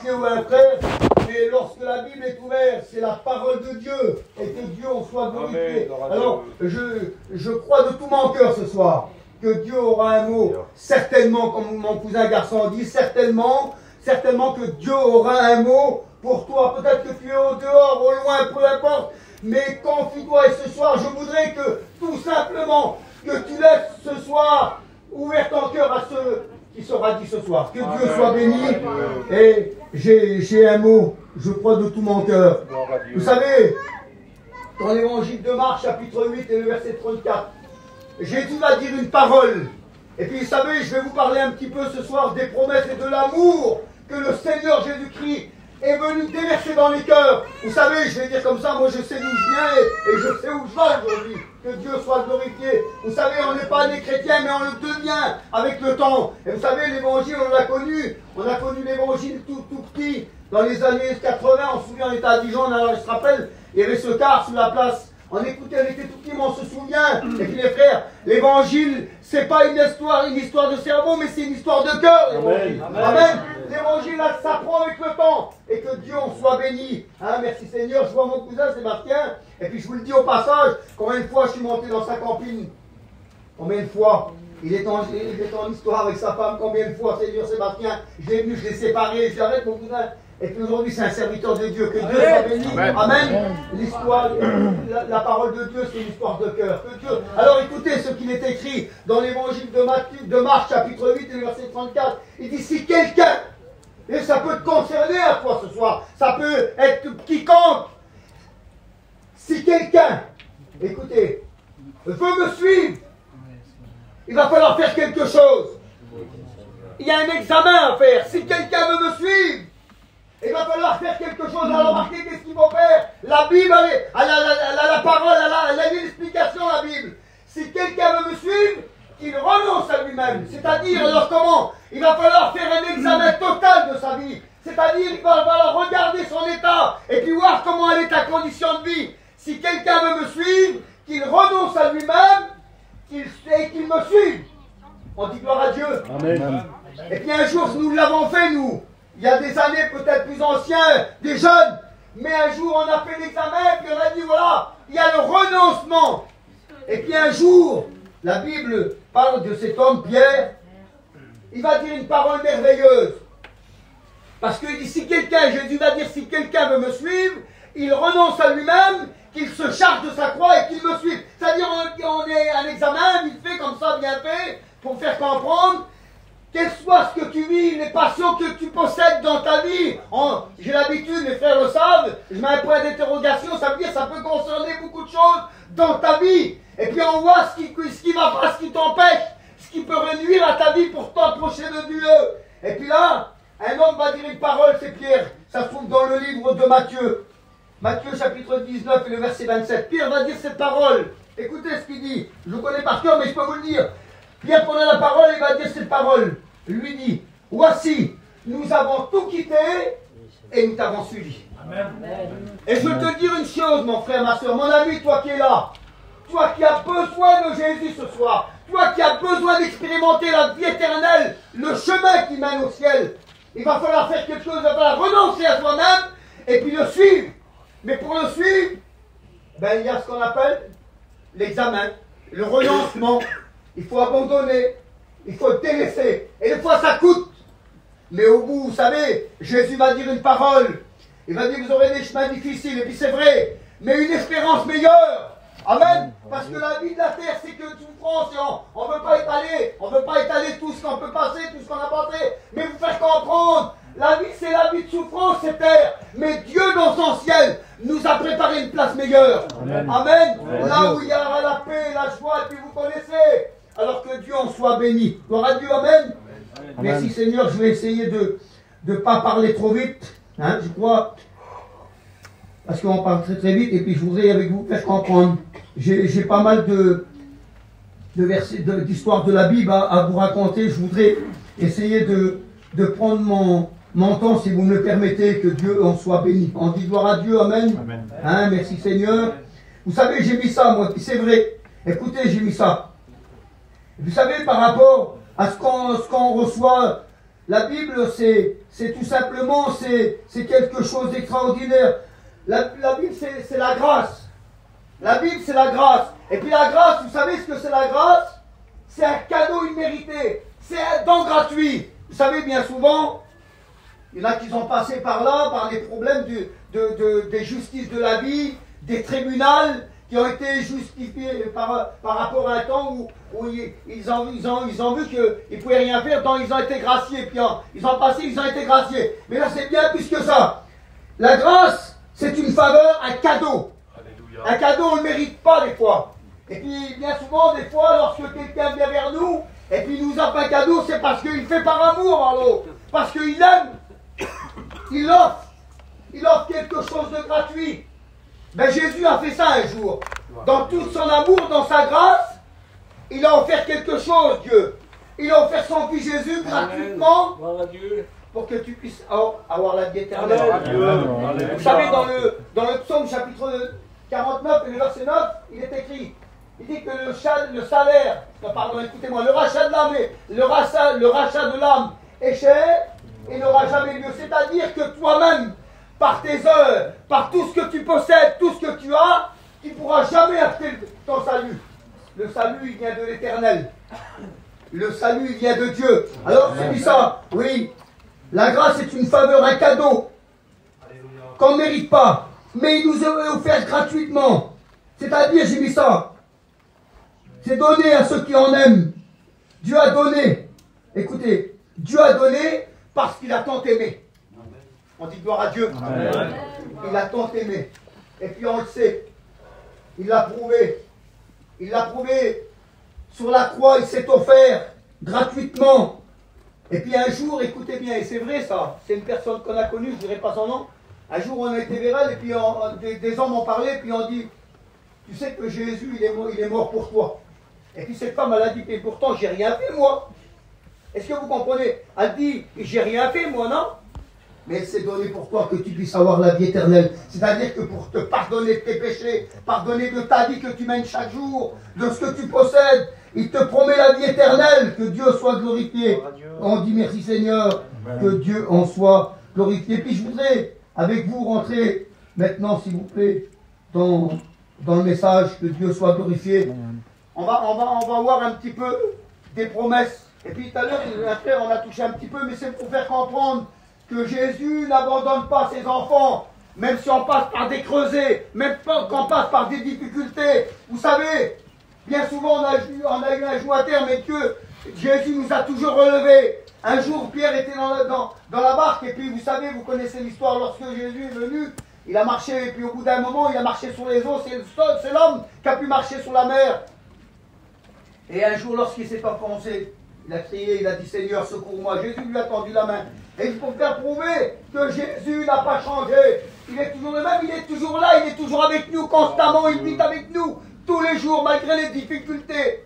ou un frère, mais lorsque la Bible est ouverte, c'est la parole de Dieu, et que Dieu en soit glorifié. Alors, je crois de tout mon cœur ce soir que Dieu aura un mot, certainement, comme mon cousin garçon dit, certainement que Dieu aura un mot pour toi. Peut-être que tu es au dehors, au loin, peu importe, mais confie-toi. Et ce soir, je voudrais que, tout simplement, que tu laisses ce soir ouvert ton cœur à ce qui sera dit ce soir. Que Dieu soit béni. Et j'ai un mot, je crois de tout mon cœur. Vous savez, dans l'évangile de Marc, chapitre 8 et le verset 34, Jésus va dire une parole. Et puis, vous savez, je vais vous parler un petit peu ce soir des promesses et de l'amour que le Seigneur Jésus-Christ est venu déverser dans les cœurs. Vous savez, je vais dire comme ça, moi je sais d'où je viens et je sais où je vais aujourd'hui. Que Dieu soit glorifié. Vous savez, on n'est pas des chrétiens, mais on le devient avec le temps. Et vous savez, l'évangile, on l'a connu. On a connu l'évangile tout petit. Dans les années 80, on se souvient, on était à Dijon, je se rappelle, il y avait ce car sur la place. On écoutait, on était tout petit, mais on se souvient. Et puis les frères, l'évangile, c'est pas une histoire de cerveau, mais c'est une histoire de cœur, l'évangile. Amen. L'évangile, ça s'apprend avec le temps. Et que Dieu en soit béni. Hein, merci Seigneur. Je vois mon cousin Sébastien. Et puis je vous le dis au passage, combien de fois je suis monté dans sa campine? Combien de fois il est en histoire avec sa femme? Combien de fois, Seigneur Sébastien, je l'ai venu, je l'ai séparé, j'arrête mon cousin. Et puis aujourd'hui, c'est un serviteur de Dieu. Que Dieu soit béni. Amen. L'histoire, la parole de Dieu, c'est une histoire de cœur. Que Dieu... Alors écoutez ce qu'il est écrit dans l'évangile de Marc, chapitre 8 et le verset 34. Il dit, si quelqu'un, et ça peut te concerner à toi ce soir, ça peut être quiconque, si quelqu'un, écoutez, veut me suivre, il va falloir faire quelque chose. Il y a un examen à faire. Si quelqu'un veut me suivre, il va falloir faire quelque chose. Alors remarquez, qu'est-ce qu'il faut faire? La Bible, elle a la parole, elle a une explication, la Bible. Si quelqu'un veut me suivre, qu'il renonce à lui-même. C'est-à-dire, alors comment? Il va falloir faire un examen total de sa vie. C'est-à-dire, il va falloir regarder son état et puis voir comment elle est ta condition de vie. Si quelqu'un veut me suivre, qu'il renonce à lui-même et qu'il me suive. On dit gloire à Dieu. Amen. Et puis un jour, nous l'avons fait, nous. Il y a des années peut-être plus anciens, des jeunes. Mais un jour, on a fait l'examen, puis on a dit, voilà, il y a le renoncement. Et puis un jour, la Bible parle de cet homme, Pierre. Il va dire une parole merveilleuse. Parce que si quelqu'un, Jésus va dire, si quelqu'un veut me suivre, il renonce à lui-même, qu'il se charge de sa croix et qu'il me suive. C'est-à-dire, on est un examen, vite fait, comme ça, bien fait, pour faire comprendre. Quel soit ce que tu vis, les passions que tu possèdes dans ta vie. J'ai l'habitude, mes frères le savent, je mets un point d'interrogation, ça veut dire que ça peut concerner beaucoup de choses dans ta vie. Et puis on voit ce qui va pas, ce qui t'empêche, ce qui peut nuire à ta vie pour t'approcher de Dieu. Et puis là, un homme va dire une parole, c'est Pierre. Ça se trouve dans le livre de Matthieu. Matthieu chapitre 19 et le verset 27. Pierre va dire cette parole. Écoutez ce qu'il dit. Je le connais par cœur, mais je peux vous le dire. Pierre prenait la parole, il va dire cette parole. Il lui dit, voici, nous avons tout quitté et nous t'avons suivi. Amen. Et je veux te dire une chose, mon frère, ma soeur, mon ami, toi qui es là, toi qui as besoin de Jésus ce soir, toi qui as besoin d'expérimenter la vie éternelle, le chemin qui mène au ciel, il va falloir faire quelque chose, il va falloir renoncer à soi-même et puis le suivre. Mais pour le suivre, ben, il y a ce qu'on appelle l'examen, le renoncement. Il faut abandonner, il faut délaisser. Et des fois, ça coûte. Mais au bout, vous savez, Jésus va dire une parole. Il va dire, vous aurez des chemins difficiles. Et puis c'est vrai, mais une espérance meilleure. Amen. Parce que la vie de la terre, c'est que souffrance. Et on ne veut pas étaler tout ce qu'on peut passer, tout ce qu'on a passé. Mais vous faire comprendre, la vie, c'est la vie de souffrance, c'est terre. Mais Dieu, dans son ciel, nous a préparé une place meilleure. Amen. Amen. Là où il y aura la paix, la joie, et puis vous connaissez. Alors que Dieu en soit béni. Gloire à Dieu, amen. Amen. Merci Seigneur, je vais essayer de ne pas parler trop vite. Hein, je crois. Parce qu'on parle très très vite et puis je voudrais avec vous faire comprendre. J'ai pas mal de versets, d'histoires de la Bible à vous raconter. Je voudrais essayer de prendre mon temps, si vous me le permettez, que Dieu en soit béni. On dit gloire à Dieu, amen. Amen. Hein, merci Seigneur. Vous savez, j'ai mis ça, moi, c'est vrai. Écoutez, j'ai mis ça. Vous savez, par rapport à ce qu'on reçoit La Bible, c'est tout simplement, c'est quelque chose d'extraordinaire. La Bible, c'est la grâce. La Bible, c'est la grâce. Et puis la grâce, vous savez ce que c'est la grâce? C'est un cadeau immérité. C'est un don gratuit. Vous savez, bien souvent, il y en a qui sont passés par là, par des problèmes des justices de la vie, des tribunaux qui ont été justifiés par rapport à un temps où ils ont vu qu'ils ne pouvaient rien faire, donc ils ont été graciés. Puis ils ont passé, ils ont été graciés. Mais là, c'est bien plus que ça. La grâce, c'est une faveur, un cadeau. Alléluia. Un cadeau, on ne le mérite pas des fois. Et puis, bien souvent, des fois, lorsque quelqu'un vient vers nous, et puis il nous offre un cadeau, c'est parce qu'il fait par amour à l'autre. Parce qu'il aime. Il offre quelque chose de gratuit. Ben, Jésus a fait ça un jour. Dans tout son amour, dans sa grâce, il a offert quelque chose, Dieu. Il a offert son fils Jésus gratuitement pour que tu puisses avoir la vie éternelle. Vous savez, dans le psaume chapitre 49 et le verset 9, il est écrit, il dit que le salaire, pardon, écoutez-moi, le rachat de l'âme, le rachat de l'âme est cher et n'aura jamais lieu. C'est-à-dire que toi-même, par tes œuvres, par tout ce que tu possèdes, tout ce que tu as, tu ne pourras jamais acheter ton salut. Le salut, il vient de l'Éternel. Le salut, il vient de Dieu. Alors, c'est ça. Oui, la grâce est une faveur, un cadeau qu'on ne mérite pas, mais il nous est offert gratuitement. C'est-à-dire, j'ai mis ça, c'est donné à ceux qui en aiment. Dieu a donné. Écoutez, Dieu a donné parce qu'il a tant aimé. On dit gloire à Dieu. Amen. Il a tant aimé. Et puis on le sait. Il l'a prouvé. Il l'a prouvé. Sur la croix, il s'est offert gratuitement. Et puis un jour, écoutez bien, et c'est vrai ça, c'est une personne qu'on a connue, je ne dirai pas son nom. Un jour, on a été vers elle, et puis des hommes ont parlé, et puis on dit, tu sais que Jésus, il est mort pour toi. Et puis cette femme, elle a dit, mais pourtant, j'ai rien fait, moi. Est-ce que vous comprenez? Elle dit, j'ai rien fait, moi, non? Mais c'est donné pour toi que tu puisses avoir la vie éternelle. C'est-à-dire que pour te pardonner de tes péchés, pardonner de ta vie que tu mènes chaque jour, de ce que tu possèdes, il te promet la vie éternelle, que Dieu soit glorifié. On dit merci Seigneur, que Dieu en soit glorifié. Puis je voudrais, avec vous, rentrer maintenant, s'il vous plaît, dans le message, que Dieu soit glorifié. On va voir un petit peu des promesses. Et puis tout à l'heure, un frère, on a touché un petit peu, mais c'est pour faire comprendre que Jésus n'abandonne pas ses enfants, même si on passe par des creusets, même quand on passe par des difficultés. Vous savez, bien souvent on a eu un jour à terre, mais que Jésus nous a toujours relevés. Un jour, Pierre était dans la barque, et puis vous savez, vous connaissez l'histoire, lorsque Jésus est venu, il a marché, et puis au bout d'un moment, il a marché sur les eaux, c'est l'homme qui a pu marcher sur la mer. Et un jour, lorsqu'il s'est enfoncé, il a crié, il a dit, Seigneur, secours-moi. Jésus lui a tendu la main. Et il faut faire prouver que Jésus n'a pas changé. Il est toujours le même, il est toujours là, il est toujours avec nous constamment, il vit avec nous tous les jours, malgré les difficultés.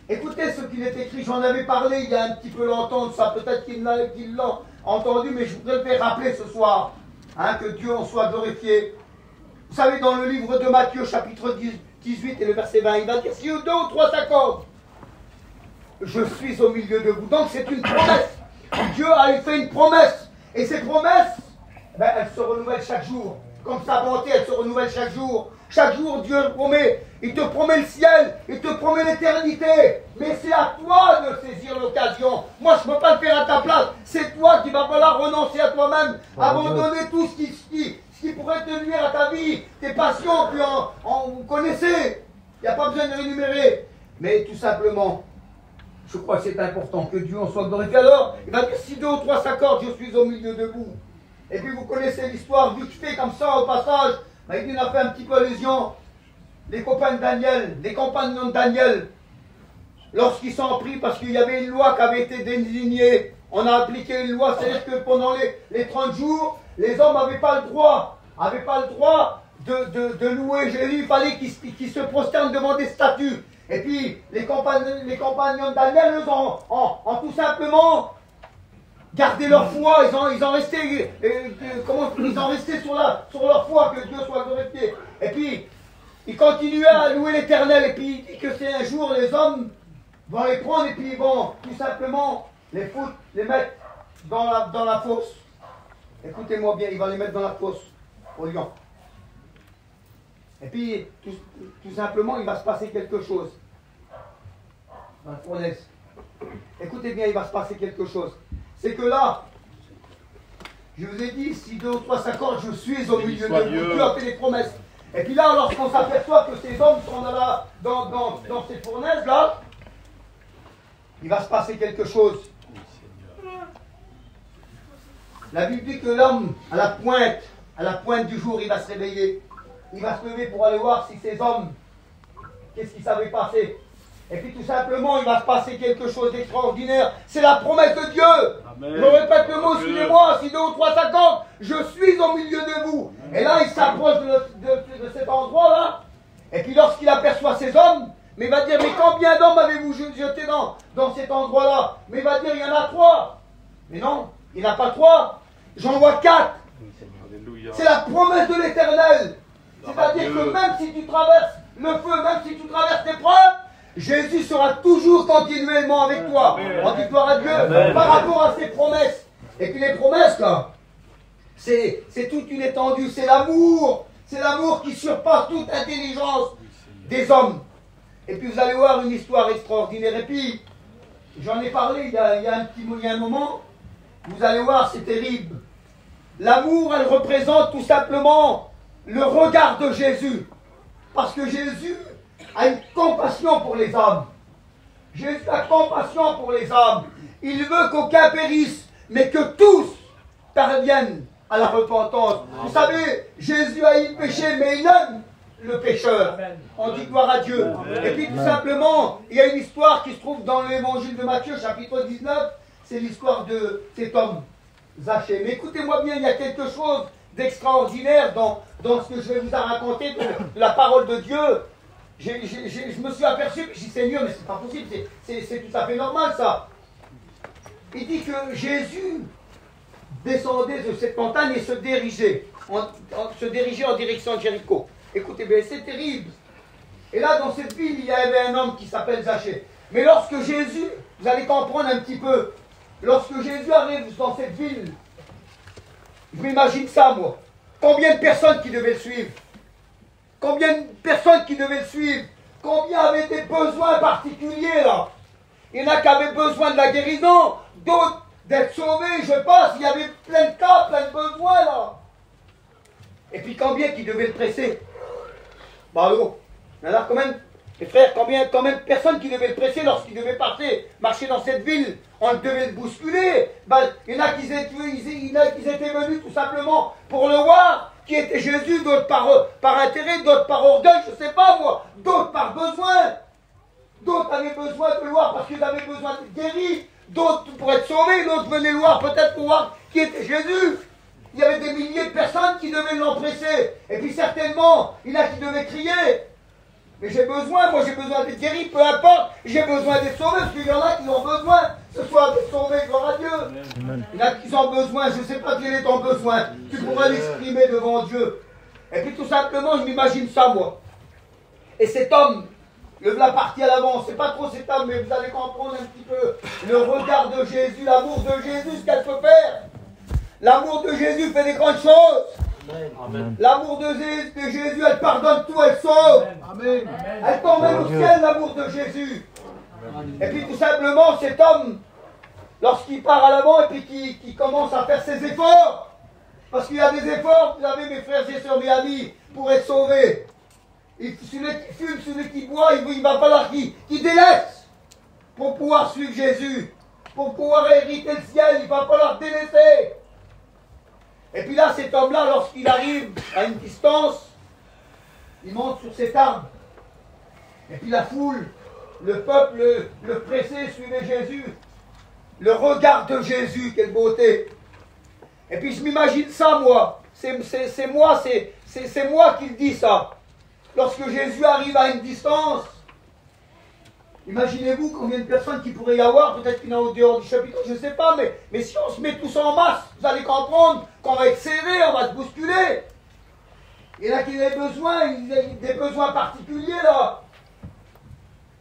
Écoutez ce qu'il est écrit, j'en avais parlé il y a un petit peu longtemps de ça, peut-être qu'il l'a entendu, mais je voudrais le faire rappeler ce soir, hein, que Dieu en soit glorifié. Vous savez, dans le livre de Matthieu, chapitre 18 et le verset 20, il va dire, si 2 ou 3 s'accordent, je suis au milieu de vous. Donc c'est une promesse. Dieu a fait une promesse. Et ces promesses, ben, elles se renouvellent chaque jour. Comme sa bonté, elle se renouvelle chaque jour. Chaque jour, Dieu le promet. Il te promet le ciel. Il te promet l'éternité. Mais c'est à toi de saisir l'occasion. Moi, je ne peux pas le faire à ta place. C'est toi qui vas falloir renoncer à toi-même. Abandonner tout ce qui pourrait te nuire à ta vie. Tes passions, puis vous connaissez. Il n'y a pas besoin de rémunérer. Mais tout simplement, je crois que c'est important que Dieu en soit glorifié. Alors, il va dire, si 2 ou 3 s'accordent, je suis au milieu de vous. Et puis vous connaissez l'histoire, vite fait comme ça au passage. Ben, il a fait un petit peu allusion. Les copains de Daniel, les compagnons de Daniel, lorsqu'ils sont pris parce qu'il y avait une loi qui avait été désignée, on a appliqué une loi, c'est-à-dire que pendant les 30 jours, les hommes n'avaient pas le droit de louer Jésus, il fallait qu'ils se prosternent devant des statues. Et puis, les compagnons de Daniel, eux, ont tout simplement gardé leur foi. Ils ont resté sur leur foi, que Dieu soit glorifié. Et puis, ils continuaient à louer l'Éternel. Et puis, il dit que c'est un jour, les hommes vont les prendre et puis ils vont tout simplement les foutre, les mettre dans la fosse. Écoutez-moi bien, il va les mettre dans la fosse, au lion. Et puis, tout simplement, il va se passer quelque chose. Dans la fournaise. Écoutez bien, il va se passer quelque chose. C'est que là, je vous ai dit, si 2 ou 3 s'accordent, je suis au milieu de vous. Dieu a fait des promesses. Et puis là, lorsqu'on s'aperçoit que ces hommes sont dans ces fournaises, là, il va se passer quelque chose. La Bible dit que l'homme, à la pointe du jour, il va se réveiller. Il va se lever pour aller voir si ces hommes, qu'est-ce qu'ils savaient passer. Et puis tout simplement, il va se passer quelque chose d'extraordinaire. C'est la promesse de Dieu. Amen. Je répète le mot, suivez-moi, si 2 ou 3 s'accordent, je suis au milieu de vous. Amen. Et là, il s'approche de cet endroit-là. Et puis lorsqu'il aperçoit ces hommes, mais il va dire, mais combien d'hommes avez-vous jeté dans cet endroit-là? Mais il va dire, il y en a 3. Mais non, il n'y en a pas 3. J'en vois 4. C'est la promesse de l'Éternel. C'est-à-dire que même si tu traverses le feu, même si tu traverses l'épreuve, Jésus sera toujours continuellement avec toi. On dit gloire à Dieu. Amen. Par rapport à ses promesses. Et puis les promesses, là, c'est toute une étendue. C'est l'amour. C'est l'amour qui surpasse toute intelligence des hommes. Et puis vous allez voir une histoire extraordinaire. Et puis, j'en ai parlé il y a un moment. Vous allez voir, c'est terrible. L'amour, elle représente tout simplement le regard de Jésus. Parce que Jésus a une compassion pour les âmes. Jésus a compassion pour les âmes. Il veut qu'aucun périsse, mais que tous parviennent à la repentance. Vous savez, Jésus a eu le péché, mais il aime le pécheur. On dit gloire à Dieu. Et puis tout simplement, il y a une histoire qui se trouve dans l'évangile de Matthieu, chapitre 19. C'est l'histoire de cet homme, Zachée. Mais écoutez-moi bien, il y a quelque chose d'extraordinaire dans ce que je vais vous raconter de la parole de Dieu. Je me suis aperçu, je dis Seigneur, mais c'est pas possible, c'est tout à fait normal ça. Il dit que Jésus descendait de cette montagne et se dirigeait en direction de Jéricho. Écoutez bien, c'est terrible. Et là, dans cette ville, il y avait un homme qui s'appelle Zachée. Mais lorsque Jésus, vous allez comprendre un petit peu, lorsque Jésus arrive dans cette ville, je m'imagine ça, moi. Combien de personnes qui devaient le suivre? Combien de personnes qui devaient le suivre? Combien avaient des besoins particuliers, là? Il y en a qui avaient besoin de la guérison, d'autres d'être sauvés, je pense. Il y avait plein de cas, plein de besoins, là. Et puis combien qui devaient le presser? Bah, allô? Il y en a quand même, les frères, combien de personnes qui devaient le presser lorsqu'il devait marcher dans cette ville? On devait le bousculer. Ben, il y en a qui étaient venus tout simplement pour le voir, qui était Jésus, d'autres par intérêt, d'autres par orgueil, je ne sais pas moi, d'autres par besoin. D'autres avaient besoin de le voir parce qu'ils avaient besoin de guérir, d'autres pour être sauvés, d'autres venaient le voir peut-être pour voir qui était Jésus. Il y avait des milliers de personnes qui devaient l'empresser. Et puis certainement, il y en a qui devaient crier. Mais j'ai besoin d'être guéri, peu importe, j'ai besoin d'être sauvé, parce qu'il y en a qui ont besoin, ce soit d'être sauvé, gloire à Dieu. Amen. Il y en a qui ont besoin, je ne sais pas quel est ton besoin, tu pourras l'exprimer devant Dieu. Et puis tout simplement, je m'imagine ça, moi. Et cet homme, la partie à l'avant, c'est pas trop cet homme, mais vous allez comprendre un petit peu le regard de Jésus, l'amour de Jésus, ce qu'elle peut faire. L'amour de Jésus fait des grandes choses. Amen. L'amour de Jésus, elle pardonne tout, elle sauve. Amen. Elle t'emmène au ciel, l'amour de Jésus. Amen. Et puis tout simplement, cet homme, lorsqu'il part à l'avant et puis qu'il commence à faire ses efforts, parce qu'il y a des efforts, vous savez mes frères et sœurs, mes amis, pour être sauvés. Celui qui fume, celui qui boit, il va falloir qu'il délaisse pour pouvoir suivre Jésus. Pour pouvoir hériter le ciel, il va falloir délaisser. Et puis là, cet homme-là, lorsqu'il arrive à une distance, il monte sur cet arbre. Et puis la foule, le peuple, le pressé suivait Jésus. Le regard de Jésus, quelle beauté. Et puis je m'imagine ça, moi. C'est moi qui le dis ça. Lorsque Jésus arrive à une distance, imaginez-vous combien de personnes qu'il pourrait y avoir, peut-être qu'il y en a au dehors du chapitre, je ne sais pas, mais si on se met tous en masse, vous allez comprendre qu'on va être serré, on va se bousculer. Il y en a qui ont des besoins particuliers là.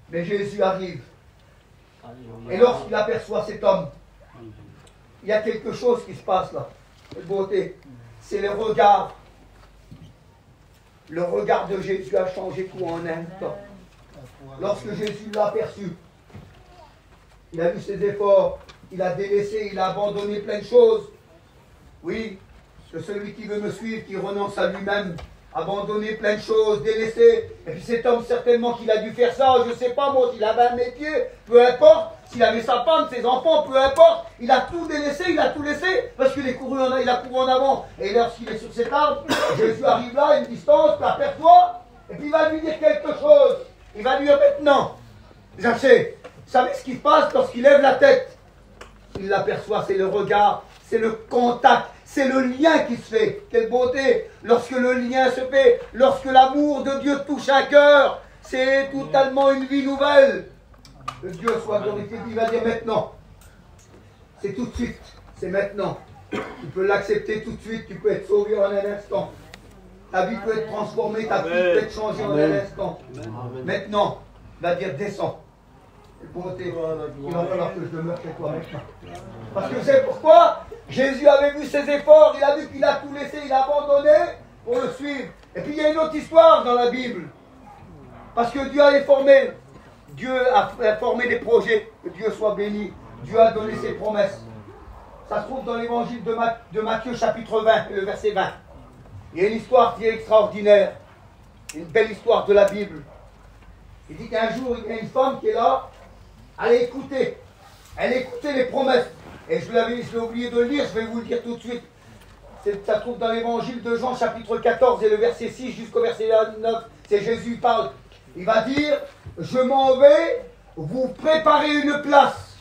Mais Jésus arrive. Et lorsqu'il aperçoit cet homme, il y a quelque chose qui se passe là. Cette beauté, c'est le regard. Le regard de Jésus a changé tout en un temps. Lorsque Jésus l'a aperçu, il a vu ses efforts, il a délaissé, il a abandonné plein de choses. Oui, que celui qui veut me suivre, qui renonce à lui-même, abandonner plein de choses, délaisser. Et puis cet homme, certainement qu'il a dû faire ça, je ne sais pas moi, s'il avait un métier, peu importe, s'il avait sa femme, ses enfants, peu importe, il a tout délaissé, il a tout laissé, parce qu'il a couru en avant. Et lorsqu'il est sur cet arbre, Jésus arrive là, à une distance, l'aperçoit, et puis il va lui dire quelque chose. Il va lui dire maintenant, Zachée, vous savez ce qui se passe lorsqu'il lève la tête? Il l'aperçoit, c'est le regard, c'est le contact, c'est le lien qui se fait. Quelle beauté! Lorsque le lien se fait, lorsque l'amour de Dieu touche un cœur, c'est totalement une vie nouvelle. Que Dieu soit glorifié. Il va dire maintenant. C'est tout de suite, c'est maintenant. Tu peux l'accepter tout de suite, tu peux être sauvé en un instant. Ta vie peut être transformée, ta vie peut être changée en un instant. Maintenant, il va dire descends. Beauté, il va falloir que je demeure chez toi maintenant. Parce que c'est pourquoi Jésus avait vu ses efforts, il a vu qu'il a tout laissé, il a abandonné pour le suivre. Et puis il y a une autre histoire dans la Bible. Parce que Dieu a formé des projets, que Dieu soit béni. Dieu a donné ses promesses. Ça se trouve dans l'évangile de Matthieu chapitre 20, le verset 20. Il y a une histoire qui est extraordinaire. Une belle histoire de la Bible. Il dit qu'un jour, il y a une femme qui est là. Elle écoutait les promesses. Et je l'ai oublié de le lire, je vais vous le dire tout de suite. Ça se trouve dans l'évangile de Jean, chapitre 14, et le verset 6 jusqu'au verset 9. C'est Jésus qui parle. Il va dire, je m'en vais vous préparer une place.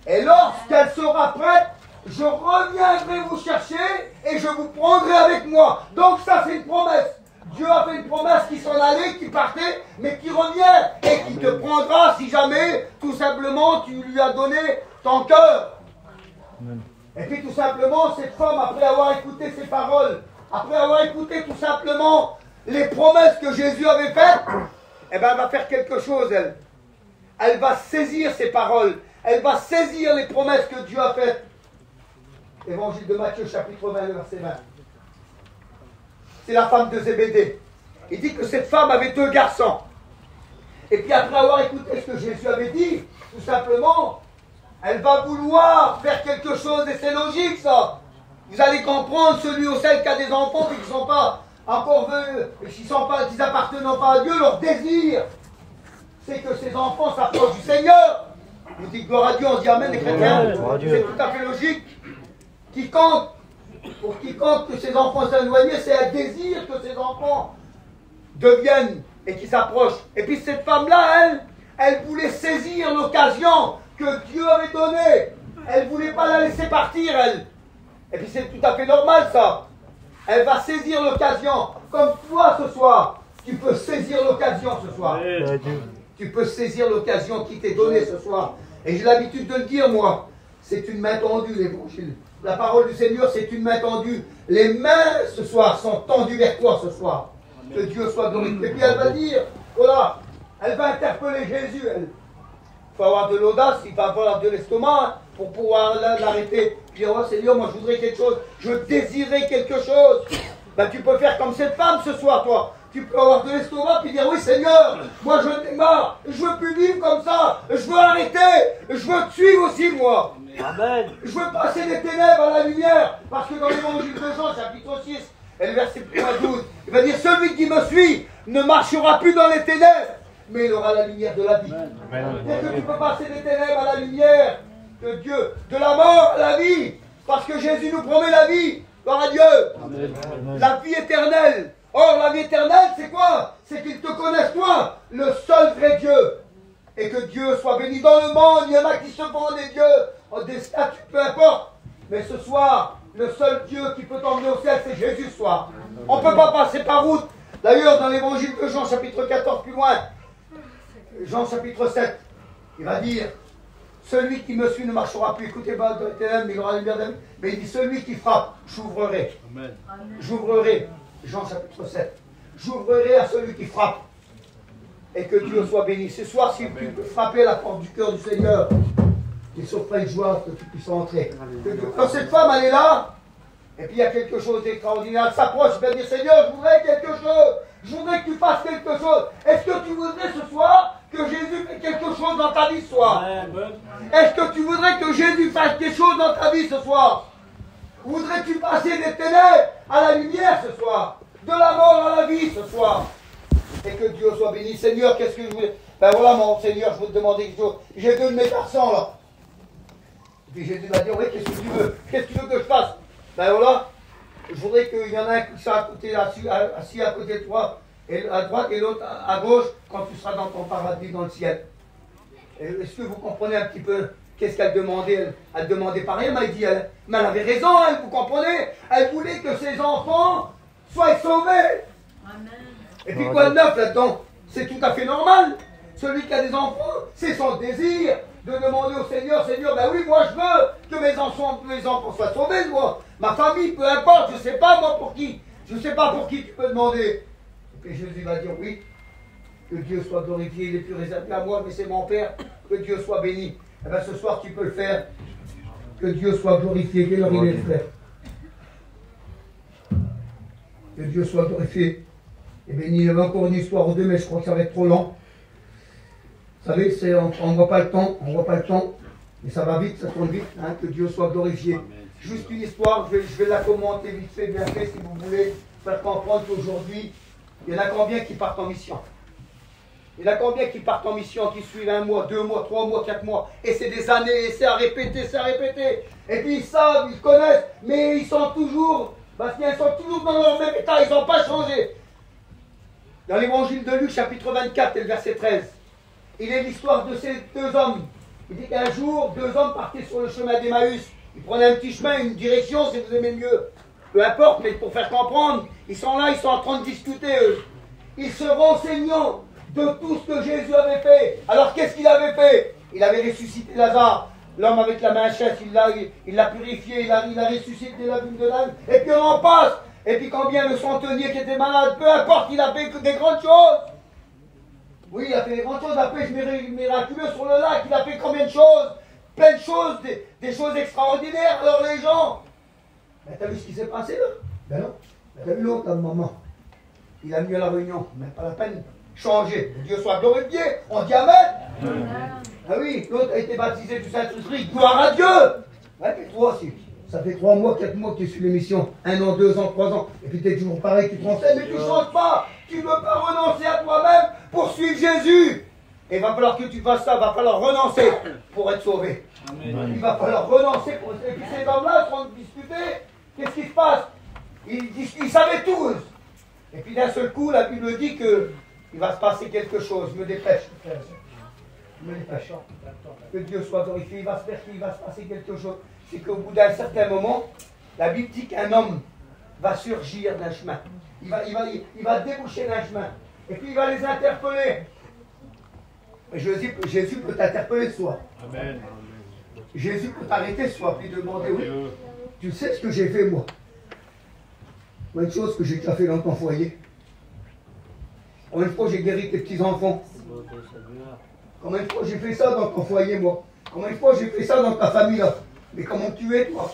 Et lorsqu'elle sera prête, je reviendrai vous chercher et je vous prendrai avec moi. Donc ça, c'est une promesse. Dieu a fait une promesse qui s'en allait, qui partait, mais qui revient et qui te prendra si jamais, tout simplement, tu lui as donné ton cœur. Et puis tout simplement, cette femme, après avoir écouté ses paroles, après avoir écouté tout simplement les promesses que Jésus avait faites, eh ben, elle va faire quelque chose, elle. Elle va saisir ses paroles, elle va saisir les promesses que Dieu a faites. Évangile de Matthieu, chapitre 20, le verset 20. C'est la femme de Zébédée. Il dit que cette femme avait 2 garçons. Et puis après avoir écouté ce que Jésus avait dit, tout simplement, elle va vouloir faire quelque chose, et c'est logique ça. Vous allez comprendre, celui ou celle qui a des enfants et qui ne sont pas encore qui n'appartiennent pas à Dieu, leur désir, c'est que ces enfants s'approchent du Seigneur. Vous dites gloire à Dieu, on dit amen les chrétiens. C'est tout à fait logique. Pour quiconque que ses enfants s'éloignent, c'est un désir que ses enfants deviennent et qui s'approchent. Et puis cette femme-là, elle voulait saisir l'occasion que Dieu avait donnée. Elle ne voulait pas la laisser partir, elle. Et puis c'est tout à fait normal, ça. Elle va saisir l'occasion. Comme toi, ce soir, tu peux saisir l'occasion ce soir. Tu peux saisir l'occasion qui t'est donnée ce soir. Et j'ai l'habitude de le dire, moi. C'est une main tendue, l'évangile. La parole du Seigneur, c'est une main tendue. Les mains, ce soir, sont tendues vers toi, ce soir. Que Dieu soit glorifié. Et puis elle va dire, voilà, elle va interpeller Jésus, elle. Il faut avoir de l'audace, il va avoir de l'estomac pour pouvoir l'arrêter. Dire, oh Seigneur, moi je voudrais quelque chose, je désirais quelque chose. Ben, tu peux faire comme cette femme ce soir, toi. Tu peux avoir de l'estomac et dire, oui Seigneur, moi je n'ai marre, je veux plus vivre comme ça, je veux arrêter, je veux te suivre aussi, moi. Amen. Je veux passer des ténèbres à la lumière, parce que dans l'évangile de Jean, chapitre 6, et le verset 12, il va dire, celui qui me suit ne marchera plus dans les ténèbres, mais il aura la lumière de la vie. Est-ce que tu peux passer des ténèbres à la lumière de Dieu, de la mort à la vie, parce que Jésus nous promet la vie, gloire à Dieu. Amen. La vie éternelle. Or, la vie éternelle, c'est quoi? C'est qu'ils te connaissent, toi, le seul vrai Dieu. Et que Dieu soit béni dans le monde. Il y en a qui se font des dieux, des statues, peu importe. Mais ce soir, le seul Dieu qui peut t'emmener au ciel, c'est Jésus ce soir. On ne peut pas passer par route. D'ailleurs, dans l'évangile de Jean, chapitre 14, plus loin, Jean, chapitre 7, il va dire, celui qui me suit ne marchera plus. Écoutez, dans les ténèbres, mais il aura la lumière de la vie. Mais il dit, celui qui frappe, j'ouvrerai. J'ouvrerai. Jean chapitre 7. J'ouvrirai à celui qui frappe. Et que Dieu soit béni. Ce soir, si tu peux frapper à la porte du cœur du Seigneur, qu'il sauf pas une joie que tu puisses entrer. Quand cette femme, elle est là, et puis il y a quelque chose d'extraordinaire, elle s'approche, elle va dire, Seigneur, je voudrais quelque chose, je voudrais que tu fasses quelque chose. Est-ce que tu voudrais ce soir que Jésus fait quelque chose dans ta vie ce soir? Est-ce que tu voudrais que Jésus fasse quelque chose dans ta vie ce soir? Voudrais-tu passer des ténèbres à la lumière ce soir? De la mort à la vie ce soir? Et que Dieu soit béni. Seigneur, qu'est-ce que je voulais? Ben voilà, mon Seigneur, je veux te demander quelque chose. J'ai deux de mes garçons là. Et puis Jésus m'a dit, oui, qu'est-ce que tu veux? Qu'est-ce que tu veux que je fasse? Ben voilà, je voudrais qu'il y en ait un qui soit à côté, assis à côté de toi, et à droite et l'autre à gauche, quand tu seras dans ton paradis, dans le ciel. Est-ce que vous comprenez un petit peu qu'est-ce qu'elle demandait? Elle demandait pas rien, mais elle dit, mais elle avait raison, elle, vous comprenez? Elle voulait que ses enfants soient sauvés. Amen. Et puis quoi de neuf là-dedans? C'est tout à fait normal. Celui qui a des enfants, c'est son désir de demander au Seigneur, Seigneur, ben oui, moi je veux que mes enfants soient sauvés, moi. Ma famille, peu importe, je ne sais pas moi pour qui. Je ne sais pas pour qui tu peux demander. Et puis Jésus va dire, oui, que Dieu soit glorifié, il est plus réservé à moi, mais c'est mon Père, que Dieu soit béni. Eh bien ce soir tu peux le faire. Que Dieu soit glorifié, quelle heure il est, frère? Que Dieu soit glorifié. Et béni, il y avait encore une histoire ou deux, mais je crois que ça va être trop long. Vous savez, on ne voit pas le temps, mais ça va vite, ça tourne vite, hein, que Dieu soit glorifié. Amen. Juste une histoire, je vais la commenter vite fait, bien fait, si vous voulez faire comprendre qu'aujourd'hui, il y en a combien qui partent en mission? Il y en a combien qui partent en mission, qui suivent 1 mois, 2 mois, 3 mois, 4 mois, et c'est des années, et c'est à répéter, et puis ils savent, ils connaissent, mais ils sont toujours, parce qu'ils sont toujours dans leur même état, ils n'ont pas changé. Dans l'évangile de Luc, chapitre 24, et le verset 13, il est l'histoire de ces deux hommes. Il dit qu'un jour, deux hommes partaient sur le chemin d'Emmaüs. Ils prenaient un petit chemin, une direction, si vous aimez mieux. Peu importe, mais pour faire comprendre, ils sont là, ils sont en train de discuter, eux. Ils se renseignant de tout ce que Jésus avait fait. Alors, qu'est-ce qu'il avait fait? Il avait ressuscité Lazare. L'homme avec la main chère, il l'a purifié, il a ressuscité la vue de l'âme. Et puis on en passe. Et puis combien le centenier qui était malade, peu importe, il a fait des grandes choses. Oui, il a fait des grandes choses, la pêche miraculeuse sur le lac, il a fait combien de choses? Plein de choses, des choses extraordinaires. Alors les gens, ben, t'as vu ce qui s'est passé là? Ben non, ben, t'as vu l'autre là, maman? Il a mis à la réunion, mais pas la peine, changer. Dieu soit glorifié, on dit Amen. Ah oui, l'autre a été baptisé du Saint-Esprit, gloire à Dieu. Ouais, mais toi aussi. Ça fait 3 mois, 4 mois que tu es sur l'émission. 1 an, 2 ans, 3 ans. Et puis tu es toujours pareil, tu te renseignes, mais tu ne changes pas. Tu ne veux pas renoncer à toi-même pour suivre Jésus. Et il va falloir que tu fasses ça, il va falloir renoncer pour être sauvé. Amen. Il va falloir renoncer pour être... Et puis ces hommes-là sont en train de discuter. Qu'est-ce qui se passe? Ils savaient tous. Et puis d'un seul coup, la Bible dit qu'il va se passer quelque chose. Je me dépêche, frère. Je me dépêche. Que Dieu soit glorifié. Il va se passer quelque chose. C'est qu'au bout d'un certain moment, la Bible dit qu'un homme va surgir d'un chemin. Il va déboucher d'un chemin. Et puis il va les interpeller. Jésus peut t'interpeller ce soir. Amen. Jésus peut t'arrêter ce soir, puis demander, oui, tu sais ce que j'ai fait moi? Une chose que j'ai déjà fait dans ton foyer. Combien de fois j'ai guéri tes petits-enfants? Combien de fois j'ai fait ça dans ton foyer, moi? Combien de fois j'ai fait ça dans ta famille, là? Mais comment tu es, toi?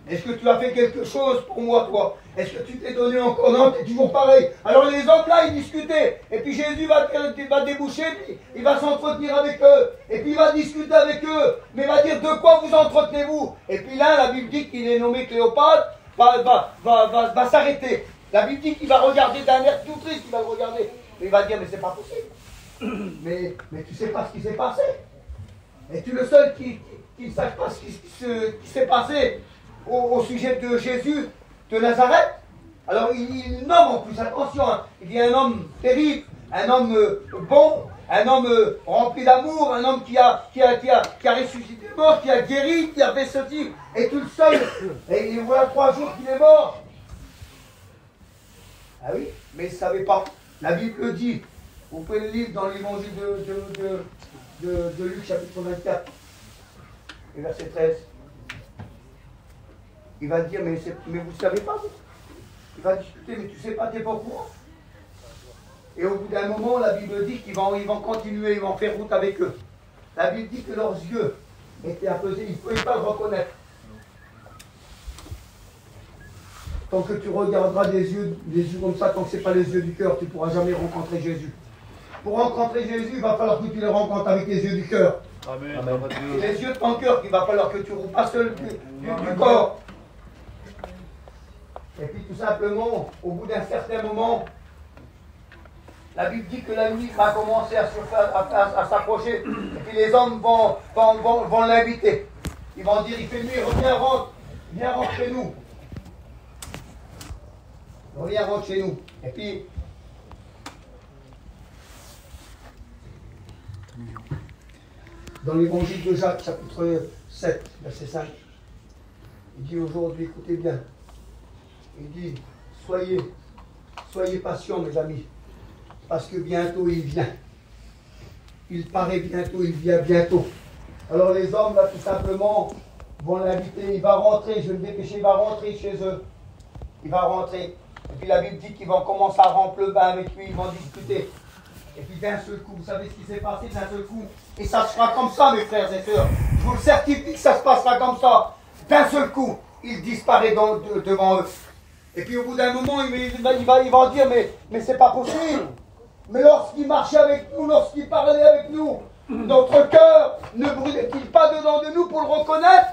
Est-ce que tu as fait quelque chose pour moi, toi? Est-ce que tu t'es donné encore? Non, tu es toujours pareil. Alors les hommes là, ils discutaient. Et puis Jésus va déboucher, puis il va s'entretenir avec eux. Et puis il va discuter avec eux. Mais il va dire, de quoi vous entretenez-vous? Et puis là, la Bible dit qu'il est nommé Cléopâtre, va s'arrêter. La Bible dit qu'il va regarder d'un air tout triste, il va le regarder. Mais il va dire, mais c'est pas possible. Mais tu sais pas ce qui s'est passé. Et tu es le seul qui ne sache pas ce qui s'est passé au sujet de Jésus de Nazareth. Alors il nomme en plus, attention, hein, il dit un homme terrible, un homme bon, un homme rempli d'amour, un homme qui a ressuscité mort, qui a guéri, qui a fait ceci, et tout seul, et il voilà 3 jours qu'il est mort. Ah oui, mais il ne savait pas. La Bible le dit. Vous pouvez le lire dans l'évangile de Luc chapitre 24 et verset 13. Il va dire, mais vous ne savez pas, vous. Il va discuter, mais tu ne sais pas, tu n'es pas au courant. Et au bout d'un moment, la Bible dit qu'ils vont continuer, ils vont faire route avec eux. La Bible dit que leurs yeux été apaisé, il ne peut pas le reconnaître. Tant que tu regarderas des yeux comme ça, tant que ce n'est pas les yeux du cœur, tu ne pourras jamais rencontrer Jésus. Pour rencontrer Jésus, il va falloir que tu le rencontres avec les yeux du cœur. Amen. C'est les yeux de ton cœur qu'il va falloir que tu roules, pas seul du corps. Et puis tout simplement, au bout d'un certain moment, la Bible dit que la nuit va commencer à s'approcher. Et puis les hommes vont l'inviter. Ils vont dire, il fait nuit, reviens, rentre chez nous. Reviens, rentre chez nous. Et puis, dans l'évangile de Jacques, chapitre 7, verset 5, il dit aujourd'hui, écoutez bien, il dit, soyez patients mes amis, parce que bientôt il vient. Il paraît bientôt, il vient bientôt. Alors les hommes, là, tout simplement, vont l'inviter, il va rentrer, je vais me dépêcher, il va rentrer chez eux. Il va rentrer. Et puis la Bible dit qu'ils vont commencer à remplir le bain avec lui, ils vont discuter. Et puis d'un seul coup, vous savez ce qui s'est passé d'un seul coup? Et ça se fera comme ça, mes frères et sœurs. Je vous le certifie que ça se passera comme ça. D'un seul coup, il disparaît devant eux. Et puis au bout d'un moment, il va dire, mais c'est pas possible. Mais lorsqu'il marchait avec nous, lorsqu'il parlait avec nous, notre cœur ne brûlait-il pas dedans de nous pour le reconnaître?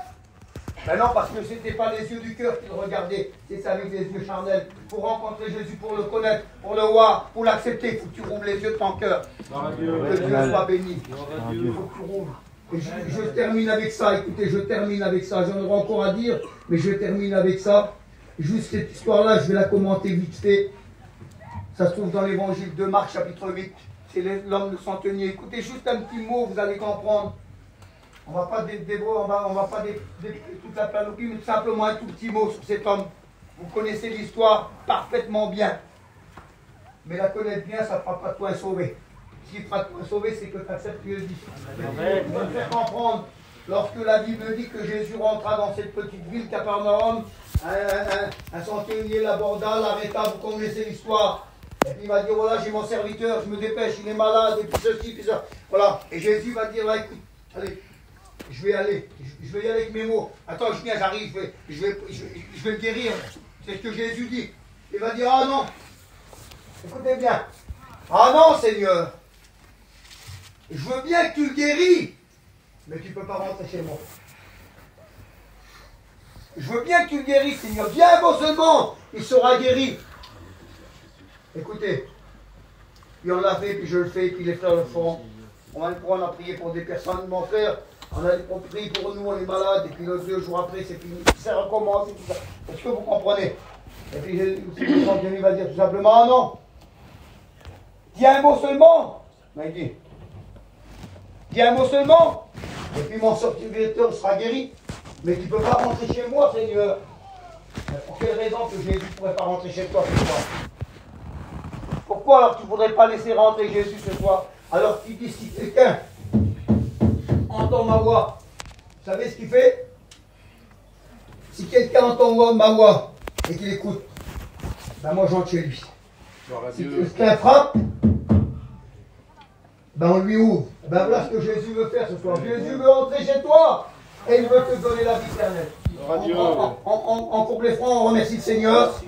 Ben non, parce que ce n'était pas les yeux du cœur qu'il regardait, c'est avec les yeux charnels. Pour rencontrer Jésus, pour le connaître, pour le voir, pour l'accepter, il faut que tu rouvres les yeux de ton cœur. Que Dieu soit béni. Il faut que tu rouvres. Et je termine avec ça, écoutez, je termine avec ça. J'en aurai encore à dire, mais je termine avec ça. Juste cette histoire-là, je vais la commenter vite fait. Ça se trouve dans l'évangile de Marc, chapitre 8. C'est l'homme de centenier. Écoutez, juste un petit mot, vous allez comprendre. On ne va pas dévoiler toute la planoplie, mais tout simplement un tout petit mot sur cet homme. Vous connaissez l'histoire parfaitement bien. Mais la connaître bien, ça ne fera pas de toi un sauvé. Ce qui fera de toi un sauvé, c'est que tu acceptes Jésus. Je vais te faire comprendre. Lorsque la Bible dit que Jésus rentra dans cette petite ville, Capernaum, un centenier l'aborda, l'arrêta, vous connaissez l'histoire. Et puis il va dire, voilà, j'ai mon serviteur, je me dépêche, il est malade, et puis ceci, puis ça. Voilà. Et Jésus va dire, là, écoute, allez, je vais y aller avec mes mots. Attends, je viens, j'arrive, je vais le guérir. C'est ce que Jésus dit. Il va dire, ah non, écoutez bien. Ah non, Seigneur, je veux bien que tu le guéris, mais tu ne peux pas rentrer chez moi. Je veux bien que tu le guéris, Seigneur. Bien bon seulement, il sera guéri. Écoutez, puis on l'a fait, puis je le fais, puis les frères le font. On a prié pour des personnes, mon frère. On a prié pour nous, on est malade, et puis 2 jours après, c'est fini. Ça recommence, et tout ça. Est-ce que vous comprenez? Et puis le centenier va dire tout simplement, ah non, dis un mot seulement. Mais il dit, dis un mot seulement, et puis mon serviteur sera guéri. Mais tu ne peux pas rentrer chez moi, Seigneur. Mais pour quelle raison que Jésus ne pourrait pas rentrer chez toi ce soir? Pourquoi alors tu ne voudrais pas laisser rentrer Jésus ce soir? Alors tu dis, si quelqu'un entend ma voix, vous savez ce qu'il fait? Si quelqu'un entend ma voix et qu'il écoute, ben moi j'entre chez lui. Si quelqu'un frappe, ben on lui ouvre. Ben voilà ce que Jésus veut faire ce soir. Jésus veut entrer chez toi et il veut te donner la vie éternelle. On coupe les fronts, on remercie le Seigneur.